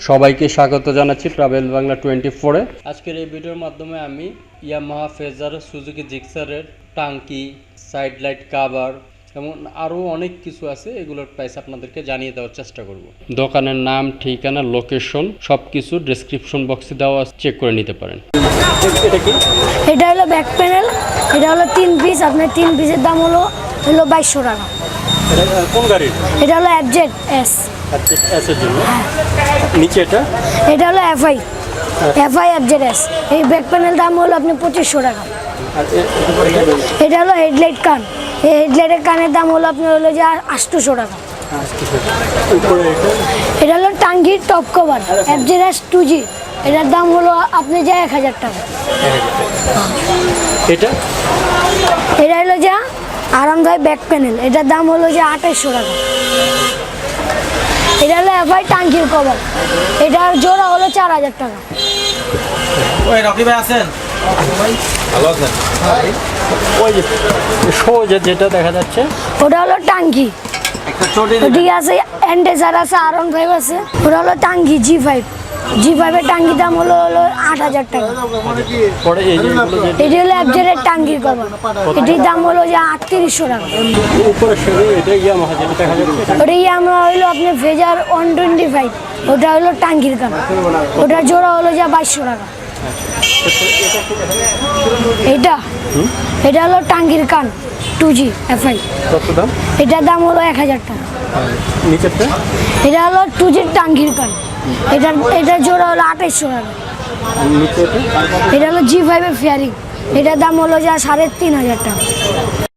সবাইকে স্বাগত জানাচ্ছি ট্রাভেল বাংলা 24-এ। আজকের এই ভিডিওর মাধ্যমে আমি ইয়ামাহা ফেজার, সুজুকি জিক্সারের টাঙ্কি, সাইড লাইট কাভার এবং আরও অনেক কিছু আছে, এগুলোর প্রাইস আপনাদেরকে জানিয়ে দেওয়ার চেষ্টা করব। দোকানের নাম, ঠিকানা, লোকেশন সব কিছু ডেসক্রিপশন বক্সে দেওয়া, চেক করে নিতে পারেন। এটা কি? এটা হলো ব্যাক প্যানেল, এটা হলো 3 পিস। আপনার 3 পিসের দাম হলো 2200 টাকা। এটা কোন গাড়ির? এটা হলো এফজেড এস। এস এর জন্য। নিচে এটা হলো এফআই এফজেড এস। এই ব্যাক প্যানেল দাম হলো আপনি 2500 টাকা। এটা হলো হেডলাইট কান, এই হেডলাইটের কানের দাম হলো আপনার হলো যে 800 টাকা। এটা হলো টাঙ্গির top cover FZ S 2G, এটার দাম হলো আপনি যা 1000 টাকা। এটা হলো যা আরামদায়ক ব্যাক প্যানেল, এটার দাম হলো যে 2800 টাকা। এটা হলো এফআই টাঙ্কির কভার, এটার জোড়া হলো 4000 টাকা। ওই রকি ভাই আছেন? ভালো আছেন? ওই যে সোজা যেটা দেখা যাচ্ছে ওটা হলো টাঙ্কি, একটা চটি ঠিক আছে। এন্ডেজার আছে, R15 আছে। ওটা হলো টাঙ্কি G5 এর টাঙ্কির দাম হলো 8000 টাকা। পরে এই যে এটি হলো এফজেডের টাঙ্কির কভার, এটির দাম হলো যে 3800 টাকা। উপরে এটা ইয়ামাহা যেটা দেখা যাচ্ছে, ওটাই আমরা হইলো আপনি ফেজার 125, ওটা হলো টাঙ্কির কান, ওটার জোড়া হলো যে 2200 টাকা। এটা হলো টাঙ্কির কান 2G এফআই, কত দাম? এটার দাম হলো 1000 টাকা। নিচেরটা এটা হলো 2G টাঙ্কির কান, এটার জোড়া হলো 2800 টাকা। নিচেরটা এটা হলো G5 এর ফেয়ারিং, এটার দাম হলো যে 3500 টাকা।